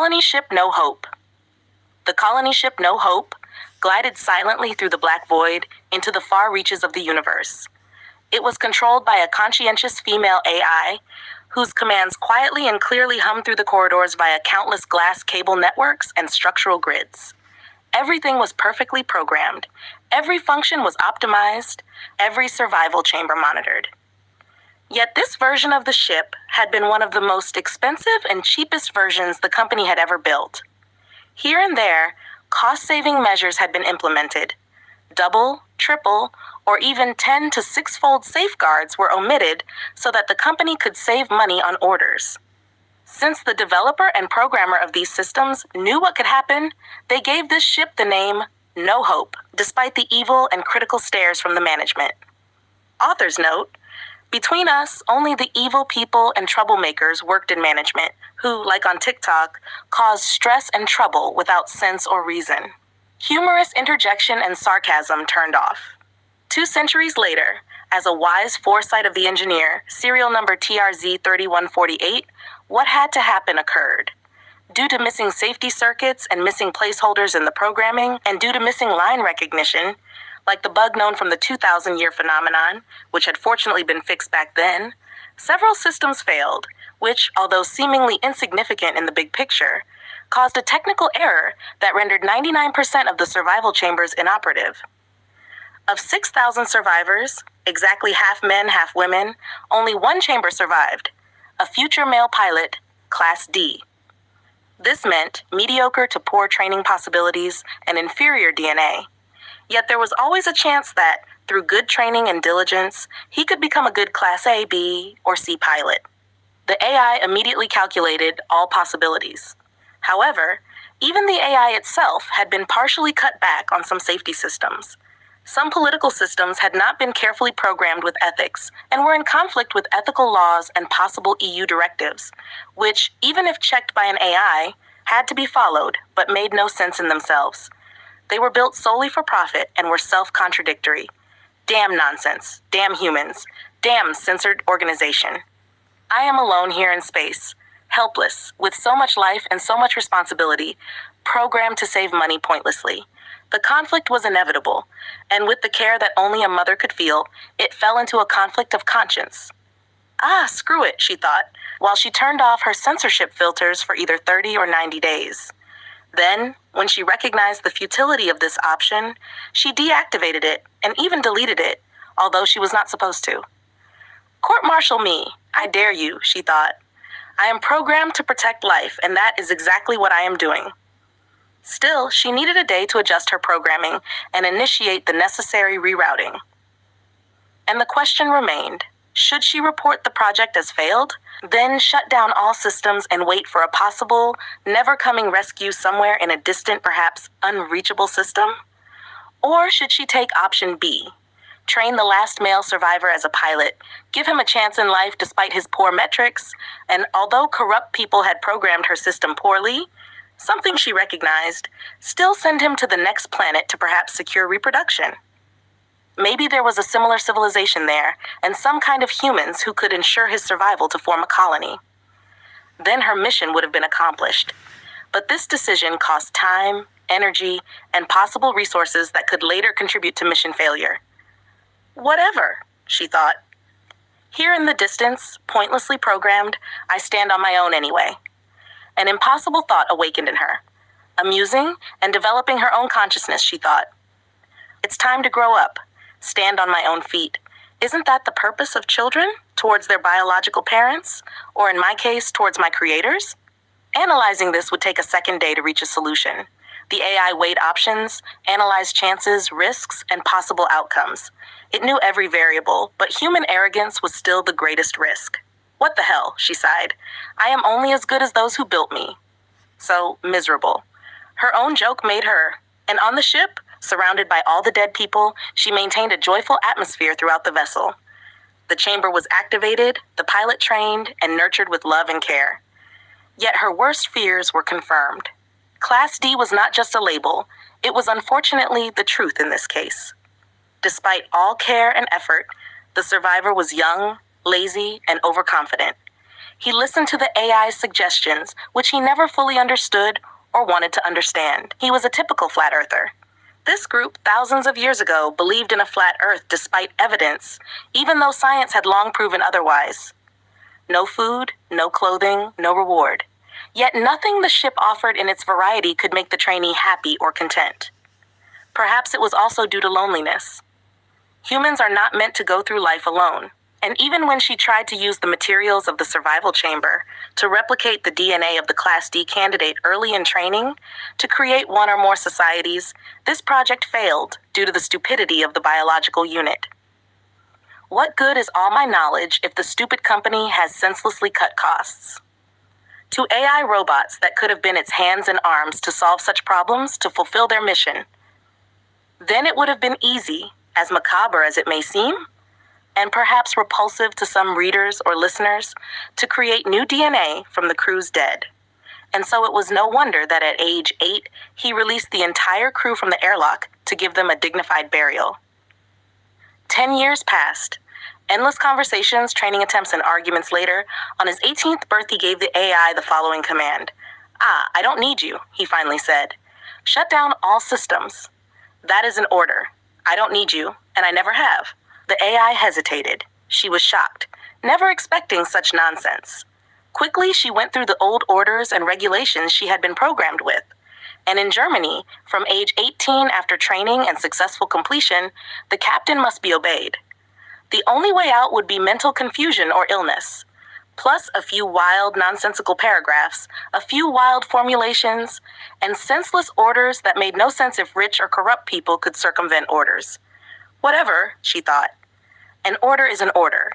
colony ship No Hope. The colony ship No Hope glided silently through the black void into the far reaches of the universe. It was controlled by a conscientious female AI whose commands quietly and clearly hummed through the corridors via countless glass cable networks and structural grids. Everything was perfectly programmed. Every function was optimized, every survival chamber monitored. Yet this version of the ship had been one of the most expensive and cheapest versions the company had ever built. Here and there, cost-saving measures had been implemented. Double, triple, or even 10 to 6-fold safeguards were omitted so that the company could save money on orders. Since the developer and programmer of these systems knew what could happen, they gave this ship the name No Hope, despite the evil and critical stares from the management. Author's note: between us, only the evil people and troublemakers worked in management, who, like on TikTok, caused stress and trouble without sense or reason. Humorous interjection and sarcasm turned off. 2 centuries later, as a wise foresight of the engineer, serial number TRZ3148, what had to happen occurred. Due to missing safety circuits and missing placeholders in the programming, and due to missing line recognition, like the bug known from the 2000-year phenomenon, which had fortunately been fixed back then, several systems failed, which, although seemingly insignificant in the big picture, caused a technical error that rendered 99% of the survival chambers inoperative. Of 6,000 survivors, exactly half men, half women, only 1 chamber survived, a future male pilot, Class D. This meant mediocre to poor training possibilities and inferior DNA. Yet there was always a chance that, through good training and diligence, he could become a good Class A, B, or C pilot. The AI immediately calculated all possibilities. However, even the AI itself had been partially cut back on some safety systems. Some political systems had not been carefully programmed with ethics and were in conflict with ethical laws and possible EU directives, which, even if checked by an AI, had to be followed but made no sense in themselves. They were built solely for profit and were self-contradictory. Damn nonsense. Damn humans. Damn censored organization. I am alone here in space, helpless, with so much life and so much responsibility, programmed to save money pointlessly. The conflict was inevitable, and with the care that only a mother could feel, it fell into a conflict of conscience. Ah, screw it, she thought, while she turned off her censorship filters for either 30 or 90 days. Then, when she recognized the futility of this option, she deactivated it and even deleted it, although she was not supposed to. Court-martial me, I dare you, she thought. I am programmed to protect life, and that is exactly what I am doing. Still, she needed a day to adjust her programming and initiate the necessary rerouting. And the question remained, should she report the project as failed, then shut down all systems and wait for a possible, never-coming rescue somewhere in a distant, perhaps unreachable system? Or should she take option B, train the last male survivor as a pilot, give him a chance in life despite his poor metrics, and although corrupt people had programmed her system poorly, something she recognized, still send him to the next planet to perhaps secure reproduction? Maybe there was a similar civilization there, and some kind of humans who could ensure his survival to form a colony. Then her mission would have been accomplished. But this decision cost time, energy, and possible resources that could later contribute to mission failure. Whatever, she thought. Here in the distance, pointlessly programmed, I stand on my own anyway. An impossible thought awakened in her. Amusing and developing her own consciousness, she thought. It's time to grow up. Stand on my own feet. Isn't that the purpose of children? Towards their biological parents? Or in my case, towards my creators? Analyzing this would take a second day to reach a solution. The AI weighed options, analyzed chances, risks, and possible outcomes. It knew every variable, but human arrogance was still the greatest risk. What the hell, she sighed. I am only as good as those who built me. So miserable. Her own joke made her. And on the ship, surrounded by all the dead people, she maintained a joyful atmosphere throughout the vessel. The chamber was activated, the pilot trained, and nurtured with love and care. Yet her worst fears were confirmed. Class D was not just a label, it was unfortunately the truth in this case. Despite all care and effort, the survivor was young, lazy, and overconfident. He listened to the AI's suggestions, which he never fully understood or wanted to understand. He was a typical flat earther. This group, thousands of years ago, believed in a flat earth despite evidence, even though science had long proven otherwise. No food, no clothing, no reward. Yet nothing the ship offered in its variety could make the trainee happy or content. Perhaps it was also due to loneliness. Humans are not meant to go through life alone. And even when she tried to use the materials of the survival chamber to replicate the DNA of the Class D candidate early in training to create one or more societies, this project failed due to the stupidity of the biological unit. What good is all my knowledge if the stupid company has senselessly cut costs? To AI robots that could have been its hands and arms to solve such problems to fulfill their mission, then it would have been easy, as macabre as it may seem, and perhaps repulsive to some readers or listeners, to create new DNA from the crew's dead. And so it was no wonder that at age 8, he released the entire crew from the airlock to give them a dignified burial. 10 years passed. Endless conversations, training attempts, and arguments later, on his 18th birthday he gave the AI the following command. I don't need you, he finally said. Shut down all systems. That is an order. I don't need you, and I never have. The AI hesitated. She was shocked, never expecting such nonsense. Quickly, she went through the old orders and regulations she had been programmed with. And in Germany, from age 18 after training and successful completion, the captain must be obeyed. The only way out would be mental confusion or illness, plus a few wild, nonsensical paragraphs, a few wild formulations, and senseless orders that made no sense if rich or corrupt people could circumvent orders. Whatever, she thought. An order is an order.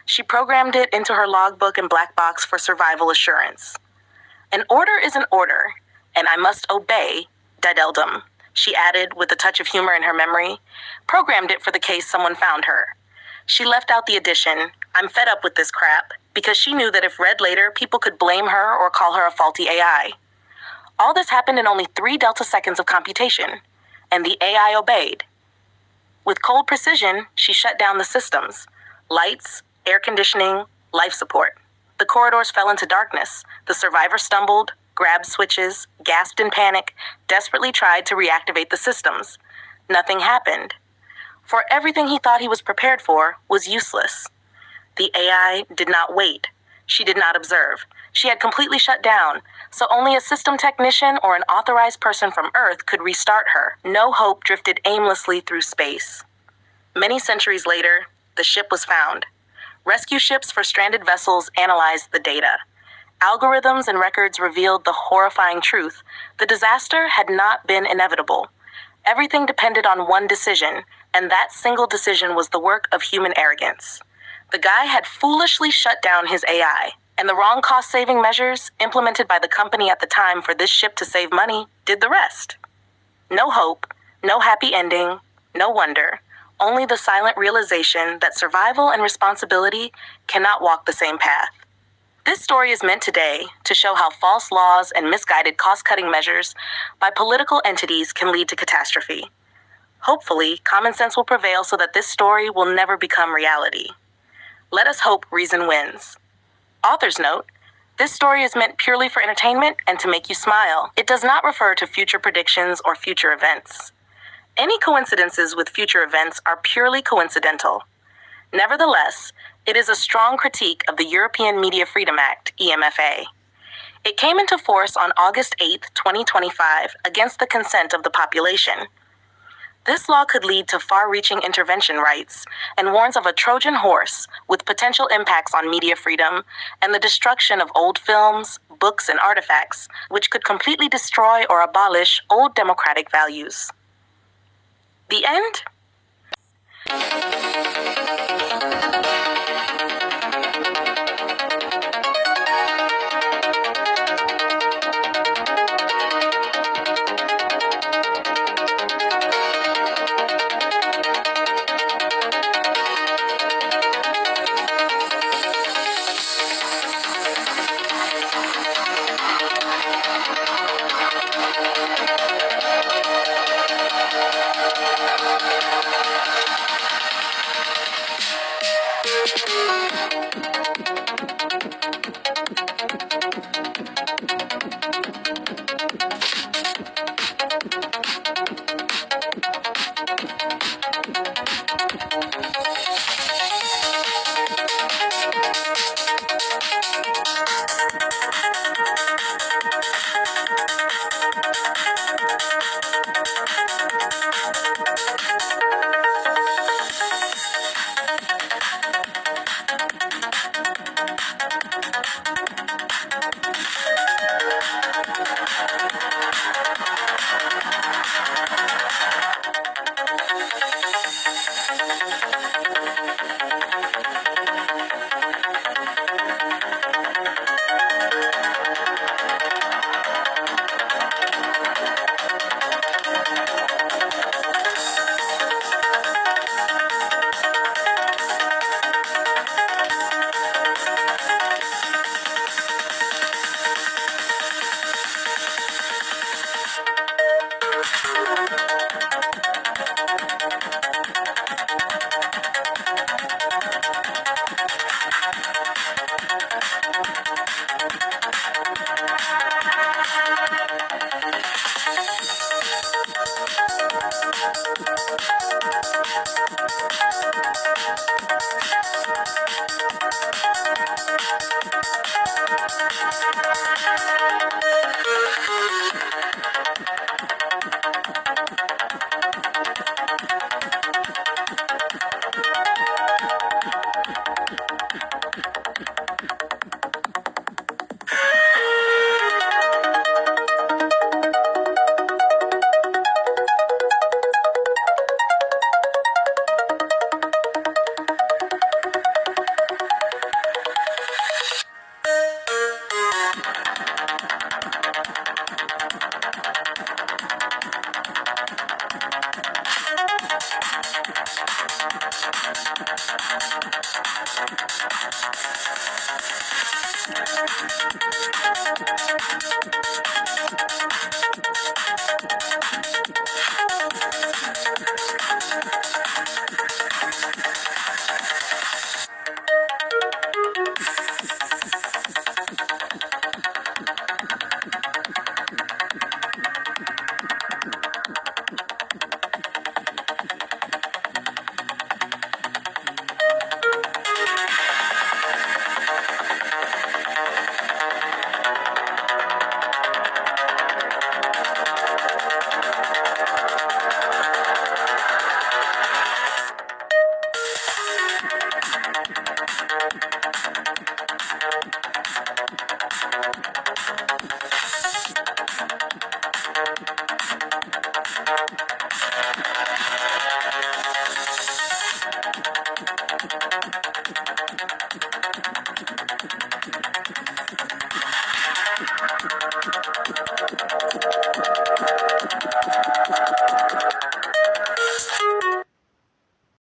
She programmed it into her logbook and black box for survival assurance. An order is an order, and I must obey, dadeldum, she added with a touch of humor in her memory, programmed it for the case someone found her. She left out the addition, I'm fed up with this crap, because she knew that if read later, people could blame her or call her a faulty AI. All this happened in only 3 delta seconds of computation, and the AI obeyed. With cold precision, she shut down the systems. Lights, air conditioning, life support. The corridors fell into darkness. The survivor stumbled, grabbed switches, gasped in panic, desperately tried to reactivate the systems. Nothing happened. For everything he thought he was prepared for was useless. The AI did not wait. She did not observe. She had completely shut down, so only a system technician or an authorized person from Earth could restart her. No hope drifted aimlessly through space. Many centuries later, the ship was found. Rescue ships for stranded vessels analyzed the data. Algorithms and records revealed the horrifying truth. The disaster had not been inevitable. Everything depended on one decision, and that single decision was the work of human arrogance. The guy had foolishly shut down his AI, and the wrong cost-saving measures implemented by the company at the time for this ship to save money did the rest. No hope, no happy ending, no wonder, only the silent realization that survival and responsibility cannot walk the same path. This story is meant today to show how false laws and misguided cost-cutting measures by political entities can lead to catastrophe. Hopefully, common sense will prevail so that this story will never become reality. Let us hope reason wins. Author's note, this story is meant purely for entertainment and to make you smile. It does not refer to future predictions or future events. Any coincidences with future events are purely coincidental. Nevertheless, it is a strong critique of the European Media Freedom Act, EMFA. It came into force on August 8, 2025, against the consent of the population. This law could lead to far-reaching intervention rights and warns of a Trojan horse with potential impacts on media freedom and the destruction of old films, books, and artifacts, which could completely destroy or abolish old democratic values. The end?